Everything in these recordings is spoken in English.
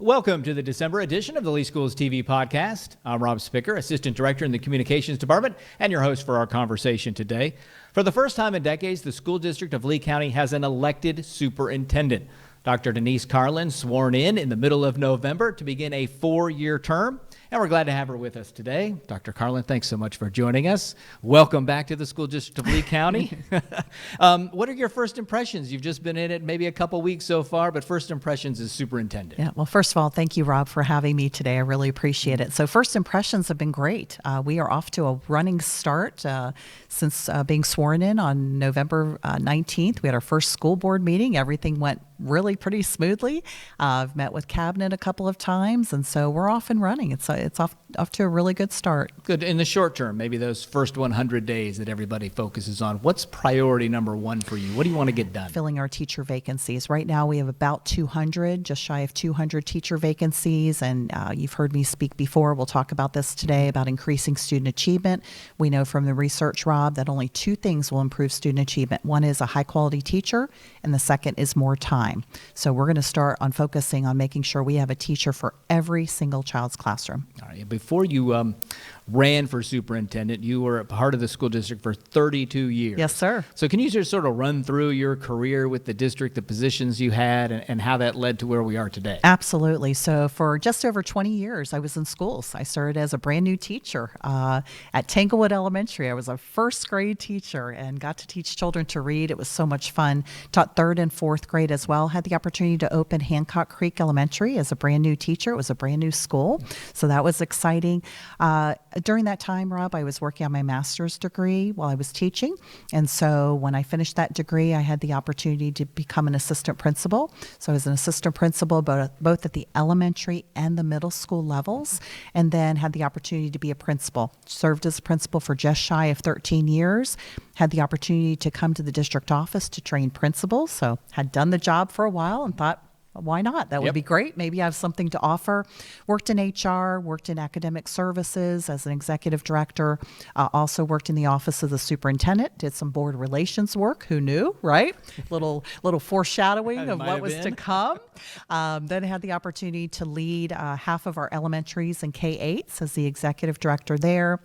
Welcome to the December edition of the Lee Schools TV podcast. I'm Rob Spicker, Assistant Director in the Communications Department, and your host for our conversation today. For the first time in decades, the school district of Lee County has an elected superintendent. Dr. Denise Carlin sworn in the middle of November to begin a 4-year term. And we're glad to have her with us today. Dr. Carlin, thanks so much for joining us. Welcome back to the School District of Lee County. What are your first impressions? You've just been in it maybe a couple weeks so far, but first impressions as superintendent. Yeah, well, first of all, thank you, Rob, for having me today. I really appreciate it. So first impressions have been great. We are off to a running start since being sworn in on November 19th. We had our first school board meeting. Everything went really pretty smoothly. I've met with cabinet a couple of times, and so we're off and running. It's off to a really good start. Good. In the short term, maybe those first 100 days that everybody focuses on, what's priority number one for you? What do you want to get done? Filling our teacher vacancies. Right now we have about 200, just shy of 200 teacher vacancies, and you've heard me speak before. We'll talk about this today about increasing student achievement. We know from the research, Rob, that only two things will improve student achievement. One is a high-quality teacher, and the second is more time. So we're going to start on focusing on making sure we have a teacher for every single child's classroom. All right. Before you ran for superintendent, you were a part of the school district for 32 years. Yes, sir. So can you just sort of run through your career with the district, the positions you had, and how that led to where we are today? Absolutely. So for just over 20 years, I was in schools. I started as a brand new teacher at Tanglewood Elementary. I was a first grade teacher and got to teach children to read. It was so much fun. Taught third and fourth grade as well. Had the opportunity to open Hancock Creek Elementary as a brand new teacher. It was a brand new school. So that was exciting. During that time, Rob, I was working on my master's degree while I was teaching. And so when I finished that degree, I had the opportunity to become an assistant principal. So I was an assistant principal both at the elementary and the middle school levels, and then had the opportunity to be a principal. Served as a principal for just shy of 13 years. Had the opportunity to come to the district office to train principals. So had done the job for a while and thought, why not? That would be great. Maybe I have something to offer. Worked in HR, worked in academic services as an executive director, also worked in the office of the superintendent, did some board relations work. Who knew, right? Little foreshadowing of what was to come. Then had the opportunity to lead half of our elementaries and K-8s as the executive director there.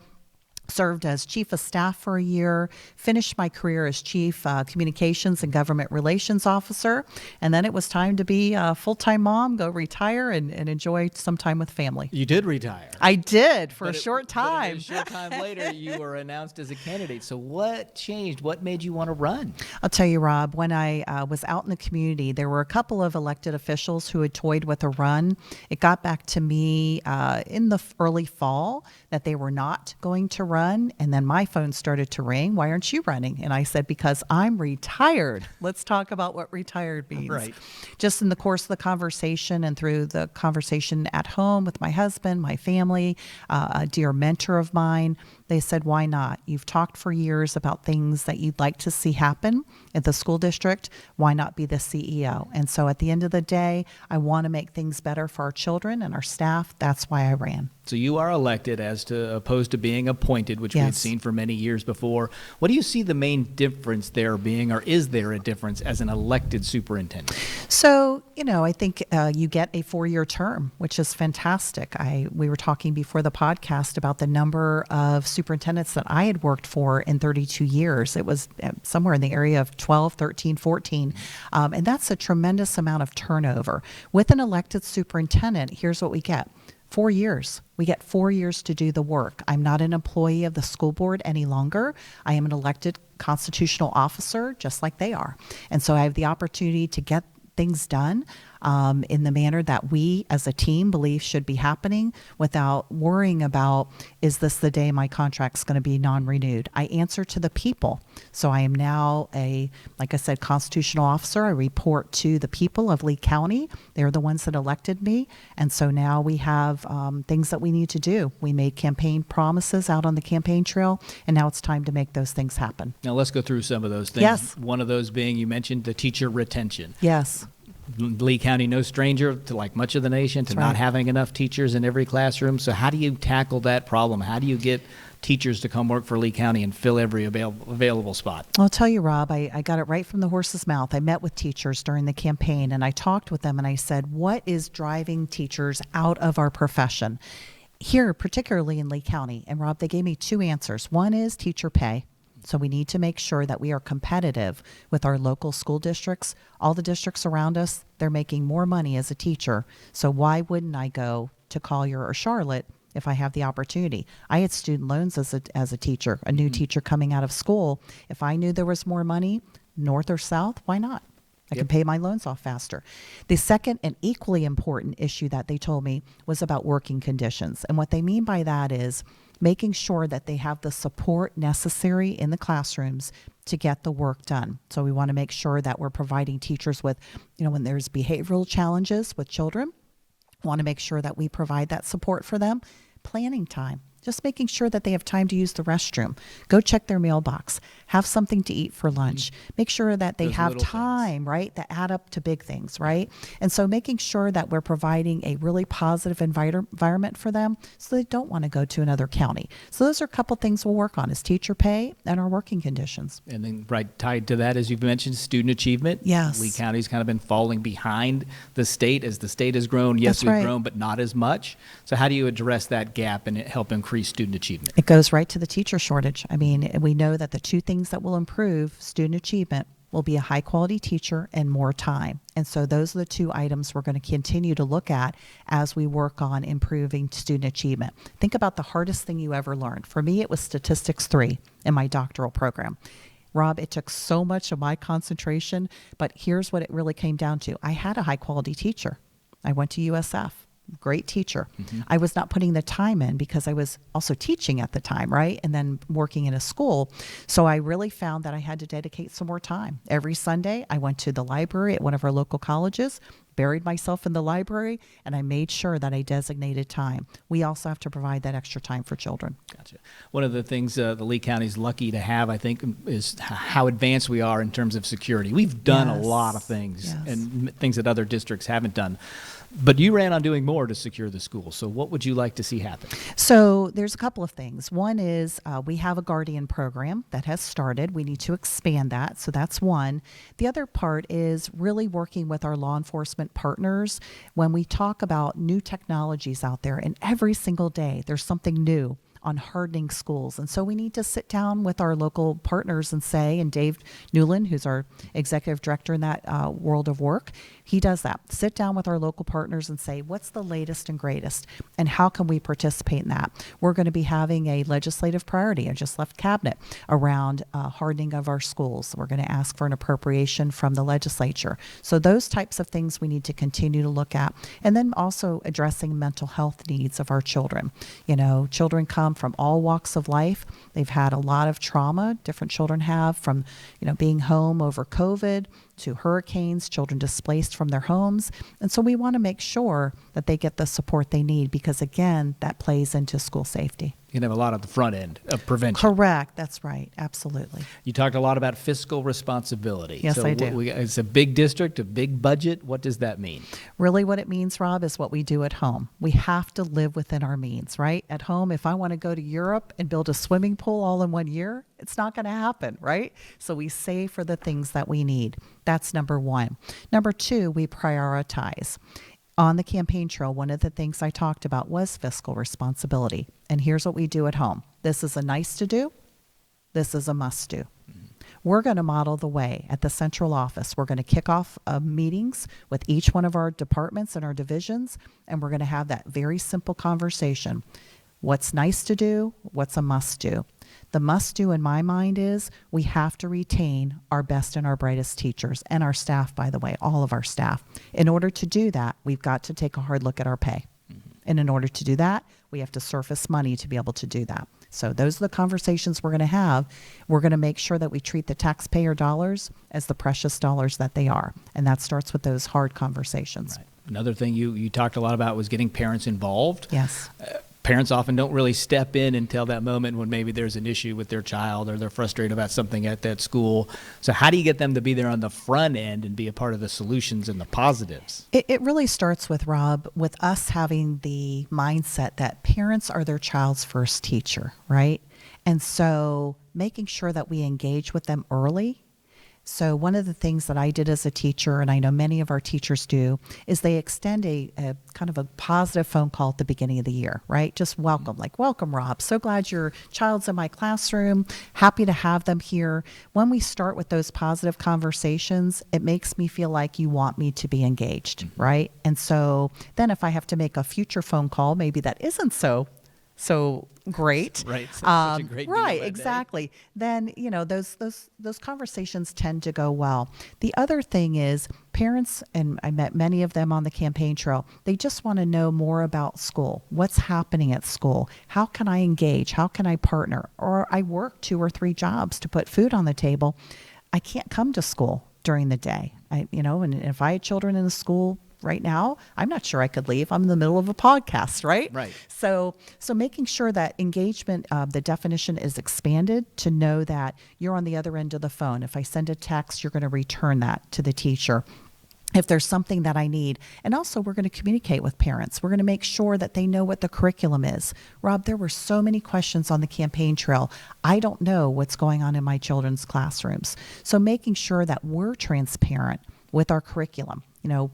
Served as chief of staff for a year, finished my career as chief communications and government relations officer, and then it was time to be a full-time mom, go retire, and enjoy some time with family. You did retire. I did for a short time. But a short time later, you were announced as a candidate. So what changed? What made you want to run? I'll tell you, Rob, when I was out in the community, there were a couple of elected officials who had toyed with a run. It got back to me in the early fall that they were not going to run. And then my phone started to ring. Why aren't you running? And I said, because I'm retired. Let's talk about what retired means. Right. Just in the course of the conversation and through the conversation at home with my husband, my family, a dear mentor of mine, they said, why not? You've talked for years about things that you'd like to see happen at the school district. Why not be the CEO? And so at the end of the day, I want to make things better for our children and our staff. That's why I ran. So you are elected as opposed to being appointed, which we've seen for many years before. What do you see the main difference there being, or is there a difference as an elected superintendent? So, I think you get a 4-year term, which is fantastic. We were talking before the podcast about the number of superintendents that I had worked for in 32 years. It was somewhere in the area of 12, 13, 14. And that's a tremendous amount of turnover. With an elected superintendent, here's what we get. 4 years. We get 4 years to do the work. I'm not an employee of the school board any longer. I am an elected constitutional officer, just like they are. And so I have the opportunity to get things done in the manner that we as a team believe should be happening without worrying about, is this the day my contract's going to be non-renewed? I answer to the people. So I am now like I said, constitutional officer. I report to the people of Lee County. They're the ones that elected me. And so now we have things that we need to do. We made campaign promises out on the campaign trail, and now it's time to make those things happen. Now let's go through some of those things. Yes. One of those being, you mentioned the teacher retention. Yes. Lee County, no stranger to, like much of the nation, to not having enough teachers in every classroom. So how do you tackle that problem? How do you get teachers to come work for Lee County and fill every available spot? I'll tell you, Rob, I got it right from the horse's mouth. I met with teachers during the campaign, and I talked with them, and I said, what is driving teachers out of our profession? Here, particularly in Lee County. And Rob, they gave me two answers. One is teacher pay. So we need to make sure that we are competitive with our local school districts. All the districts around us, they're making more money as a teacher. So why wouldn't I go to Collier or Charlotte if I have the opportunity? I had student loans as a teacher, a new teacher coming out of school. If I knew there was more money, north or south, why not? I can pay my loans off faster. The second and equally important issue that they told me was about working conditions. And what they mean by that is making sure that they have the support necessary in the classrooms to get the work done. So we want to make sure that we're providing teachers with, when there's behavioral challenges with children, we want to make sure that we provide that support for them. Planning time. Just making sure that they have time to use the restroom, go check their mailbox, have something to eat for lunch, make sure that they have time, right, that add up to big things, right? And so making sure that we're providing a really positive environment for them so they don't want to go to another county. So those are a couple things we'll work on is teacher pay and our working conditions. And then tied to that, as you've mentioned, student achievement. Yes. Lee County's kind of been falling behind the state as the state has grown. Yes, That's we've right. grown, but not as much. So how do you address that gap and help increase student achievement? It goes right to the teacher shortage. I mean, we know that the two things that will improve student achievement will be a high quality teacher and more time. And so those are the two items we're going to continue to look at as we work on improving student achievement. Think about the hardest thing you ever learned. For me, it was Statistics 3 in my doctoral program. Rob, it took so much of my concentration, but here's what it really came down to. I had a high quality teacher. I went to USF. Great teacher. I was not putting the time in because I was also teaching at the time, right? And then working in a school. So I really found that I had to dedicate some more time. Every Sunday, I went to the library at one of our local colleges, buried myself in the library, and I made sure that I designated time. We also have to provide that extra time for children. Gotcha. One of the things the Lee County is lucky to have, I think, is how advanced we are in terms of security. We've done a lot of things and things that other districts haven't done. But you ran on doing more to secure the school. So what would you like to see happen? So there's a couple of things. One is we have a guardian program that has started. We need to expand that. So that's one. The other part is really working with our law enforcement partners when we talk about new technologies out there. And every single day there's something new on hardening schools. And so we need to sit down with our local partners and say, and Dave Newland, who's our executive director in that world of work, he does that. Sit down with our local partners and say, what's the latest and greatest? And how can we participate in that? We're going to be having a legislative priority. I just left cabinet around hardening of our schools. We're going to ask for an appropriation from the legislature. So those types of things we need to continue to look at. And then also addressing mental health needs of our children. Children come from all walks of life. They've had a lot of trauma. Different children have from, being home over COVID to hurricanes, children displaced from their homes. And so we want to make sure that they get the support they need because, again, that plays into school safety. You can have a lot at the front end of prevention. Correct. That's right. Absolutely. You talked a lot about fiscal responsibility. Yes, I do. It's a big district, a big budget. What does that mean? Really what it means, Rob, is what we do at home. We have to live within our means, right? At home, if I want to go to Europe and build a swimming pool all in 1 year, it's not going to happen, right? So we save for the things that we need. That's number one. Number two, we prioritize. On the campaign trail, one of the things I talked about was fiscal responsibility. And here's what we do at home. This is a nice to do. This is a must do. We're going to model the way at the central office. We're going to kick off meetings with each one of our departments and our divisions, and we're going to have that very simple conversation. What's nice to do? What's a must do? The must do in my mind is we have to retain our best and our brightest teachers and our staff, by the way, all of our staff. In order to do that, we've got to take a hard look at our pay. And in order to do that, we have to surface money to be able to do that. So those are the conversations we're going to have. We're going to make sure that we treat the taxpayer dollars as the precious dollars that they are. And that starts with those hard conversations. Right. Another thing you talked a lot about was getting parents involved. Yes. Parents often don't really step in until that moment when maybe there's an issue with their child or they're frustrated about something at that school. So how do you get them to be there on the front end and be a part of the solutions and the positives? It really starts with, Rob, with us having the mindset that parents are their child's first teacher, right? And so making sure that we engage with them early. So one of the things that I did as a teacher, and I know many of our teachers do, is they extend a kind of a positive phone call at the beginning of the year, right? Just welcome, like, welcome, Rob. So glad your child's in my classroom. Happy to have them here. When we start with those positive conversations, it makes me feel like you want me to be engaged, right? And so then if I have to make a future phone call, maybe that isn't so great. Right. Such a great deal right, that day. exactly. Then, those conversations tend to go well. The other thing is parents, and I met many of them on the campaign trail, they just want to know more about school. What's happening at school? How can I engage? How can I partner? Or I work 2 or 3 jobs to put food on the table. I can't come to school during the day. And if I had children in the school right now, I'm not sure I could leave. I'm in the middle of a podcast, right? Right. So making sure that engagement, the definition is expanded to know that you're on the other end of the phone. If I send a text, you're going to return that to the teacher. If there's something that I need. And also, we're going to communicate with parents. We're going to make sure that they know what the curriculum is. Rob, there were so many questions on the campaign trail. I don't know what's going on in my children's classrooms. So making sure that we're transparent with our curriculum,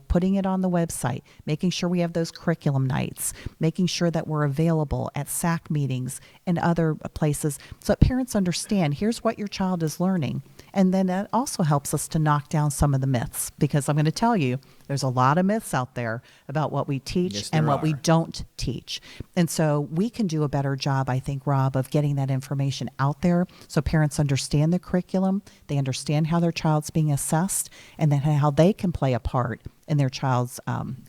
putting it on the website, making sure we have those curriculum nights, making sure that we're available at SAC meetings and other places so that parents understand here's what your child is learning. And then that also helps us to knock down some of the myths, because I'm going to tell you, there's a lot of myths out there about what we teach Yes, and there what we are. don't teach. And so we can do a better job, I think, Rob, of getting that information out there so parents understand the curriculum, they understand how their child's being assessed, and then how they can play a part in their child's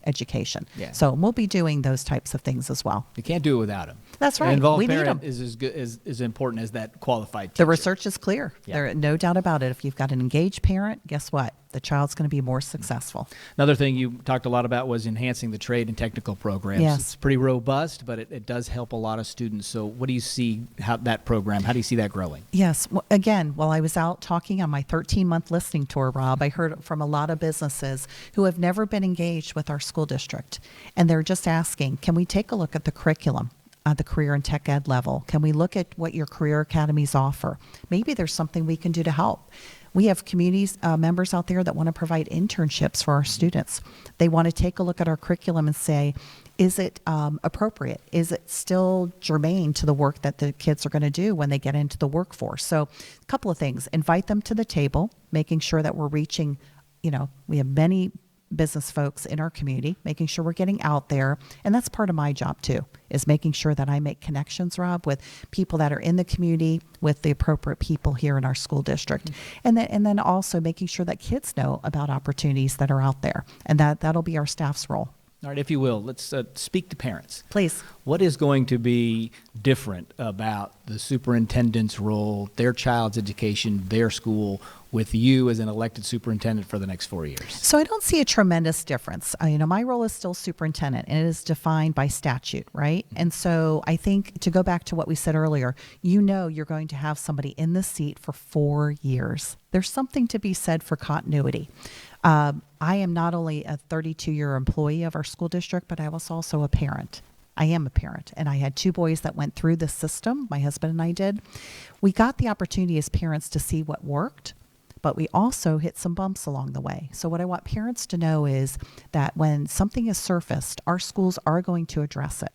education. Yeah. So we'll be doing those types of things as well. You can't do it without them. That's right. An involved We need parent 'em. is as good as important as that qualified teacher. The research is clear. Yeah. There, no doubt about it. If you've got an engaged parent, guess what? The child's going to be more successful. Another thing you talked a lot about was enhancing the trade and technical programs. Yes. It's pretty robust, but it does help a lot of students. So what do you see how that program, how do you see that growing? Yes. Again, while I was out talking on my 13-month listening tour, Rob, I heard from a lot of businesses who have never been engaged with our school district. And they're just asking, can we take a look at the curriculum? The career and tech ed level? Can we look at what your career academies offer? Maybe there's something we can do to help. We have communities members out there that want to provide internships for our students. They want to take a look at our curriculum and say, is it appropriate? Is it still germane to the work that the kids are going to do when they get into the workforce? So a couple of things. Invite them to the table, making sure that we're reaching, we have many business folks in our community, making sure we're getting out there. And that's part of my job too, is making sure that I make connections, Rob, with people that are in the community, with the appropriate people here in our school district. And then also making sure that kids know about opportunities that are out there. And that'll be our staff's role. All right, if you will, let's speak to parents. Please. What is going to be different about the superintendent's role, their child's education, their school, with you as an elected superintendent for the next 4 years? So I don't see a tremendous difference. My role is still superintendent, and it is defined by statute, right? And so I think, to go back to what we said earlier, you're going to have somebody in the seat for 4 years. There's something to be said for continuity. I am not only a 32-year employee of our school district, but I was also a parent. I am a parent, and I had 2 boys that went through the system. My husband and I did. We got the opportunity as parents to see what worked, but we also hit some bumps along the way. So what I want parents to know is that when something is surfaced, our schools are going to address it.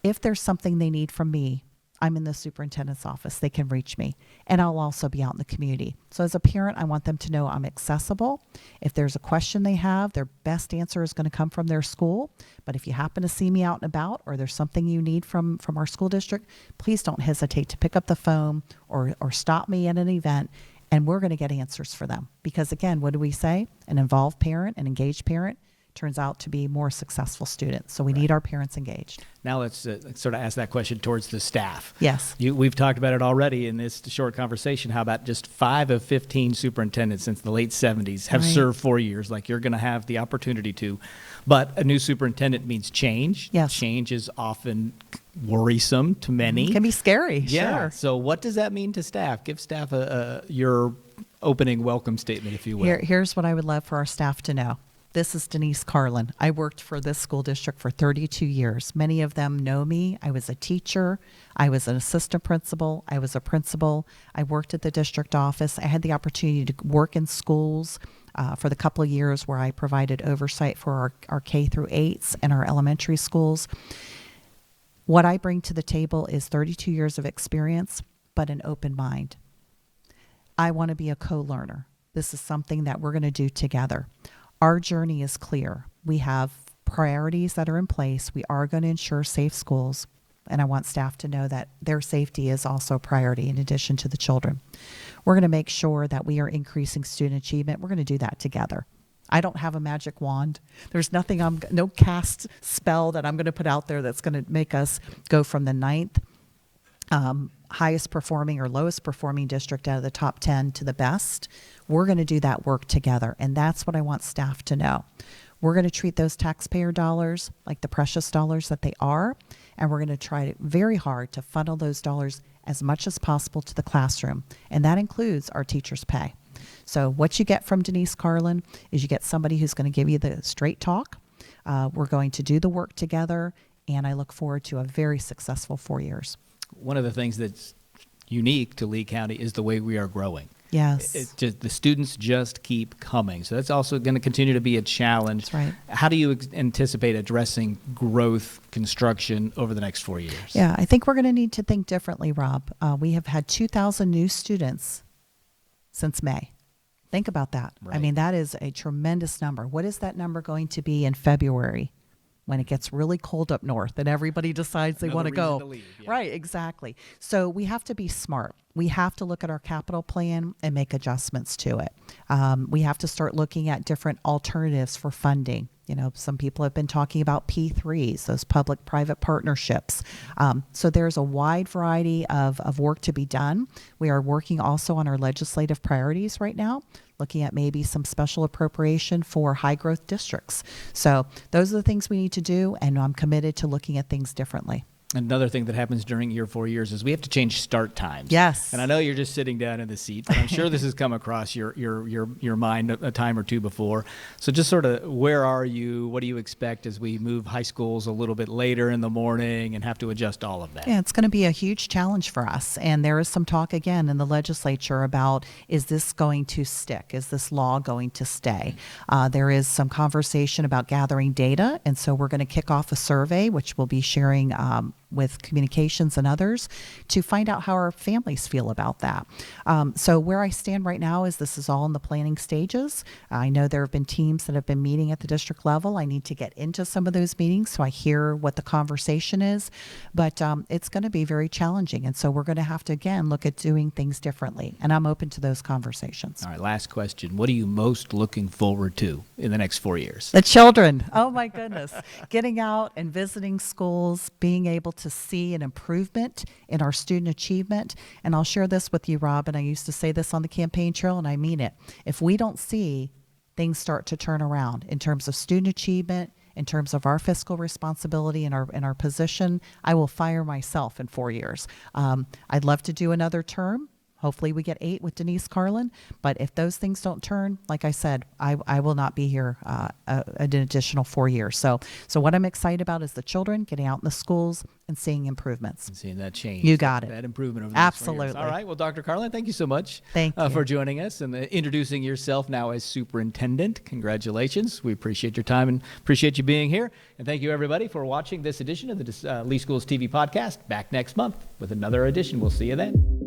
If there's something they need from me, I'm in the superintendent's office. They can reach me. And I'll also be out in the community. So as a parent, I want them to know I'm accessible. If there's a question they have, their best answer is going to come from their school. But if you happen to see me out and about, or there's something you need from our school district, please don't hesitate to pick up the phone or stop me at an event, and we're going to get answers for them. Because again, what do we say? An involved parent, an engaged parent, turns out to be more successful students. So we need our parents engaged. Now let's sort of ask that question towards the staff. Yes. We've talked about it already in this short conversation. How about just 5 of 15 superintendents since the late 70s have Right. served 4 years, like you're going to have the opportunity to. But a new superintendent means change. Yes. Change is often worrisome to many. It can be scary. Yeah. Sure. So what does that mean to staff? Give staff your opening welcome statement, if you will. Here's what I would love for our staff to know. This is Denise Carlin. I worked for this school district for 32 years. Many of them know me. I was a teacher. I was an assistant principal. I was a principal. I worked at the district office. I had the opportunity to work in schools for the couple of years where I provided oversight for our K through 8s and our elementary schools. What I bring to the table is 32 years of experience, but an open mind. I want to be a co-learner. This is something that we're going to do together. Our journey is clear. We have priorities that are in place. We are going to ensure safe schools, and I want staff to know that their safety is also a priority in addition to the children. We're going to make sure that we are increasing student achievement. We're going to do that together. I don't have a magic wand. There's nothing, no cast spell that I'm going to put out there that's going to make us go from the 9th highest performing or lowest performing district out of the top 10 to the best. We're going to do that work together, and that's what I want staff to know. We're going to treat those taxpayer dollars like the precious dollars that they are, and we're going to try very hard to funnel those dollars as much as possible to the classroom, and that includes our teachers' pay. So what you get from Denise Carlin is you get somebody who's going to give you the straight talk. We're going to do the work together, and I look forward to a very successful 4 years. One of the things that's unique to Lee County is the way we are growing. Yes. The students just keep coming. So that's also going to continue to be a challenge. That's right. How do you anticipate addressing growth construction over the next 4 years? Yeah, I think we're going to need to think differently, Rob. We have had 2,000 new students since May. Think about that. Right. I mean, that is a tremendous number. What is that number going to be in February when it gets really cold up north and everybody decides they want to go? Leave, yeah. Right, exactly. So we have to be smart. We have to look at our capital plan and make adjustments to it. We have to start looking at different alternatives for funding. You know, some people have been talking about P3s, those public-private partnerships. So there's a wide variety of work to be done. We are working also on our legislative priorities right now, looking at maybe some special appropriation for high-growth districts. So those are the things we need to do, and I'm committed to looking at things differently. Another thing that happens during your 4 years is we have to change start times. Yes. And I know you're just sitting down in the seat, but I'm sure this has come across your mind a time or two before. So just sort of where are you? What do you expect as we move high schools a little bit later in the morning and have to adjust all of that? Yeah, it's going to be a huge challenge for us. And there is some talk again in the legislature about, is this going to stick? Is this law going to stay? There is some conversation about gathering data. And so we're going to kick off a survey, which we'll be sharing with communications and others to find out how our families feel about that. So where I stand right now is this is all in the planning stages. I know there have been teams that have been meeting at the district level. I need to get into some of those meetings so I hear what the conversation is, but it's going to be very challenging. And so we're going to have to, again, look at doing things differently. And I'm open to those conversations. All right, last question. What are you most looking forward to in the next 4 years? The children. Oh, my goodness. Getting out and visiting schools, being able to see an improvement in our student achievement. And I'll share this with you, Rob, and I used to say this on the campaign trail, and I mean it. If we don't see things start to turn around in terms of student achievement, in terms of our fiscal responsibility and our position, I will fire myself in 4 years. I'd love to do another term. Hopefully we get 8 with Denise Carlin. But if those things don't turn, like I said, I will not be here an additional 4 years. So what I'm excited about is the children getting out in the schools and seeing improvements. And seeing that change. You got it. That improvement over the next 4 years. Absolutely. All right. Well, Dr. Carlin, thank you so much Thank you. for joining us and introducing yourself now as superintendent. Congratulations. We appreciate your time and appreciate you being here. And thank you, everybody, for watching this edition of the Lee Schools TV podcast. Back next month with another edition. We'll see you then.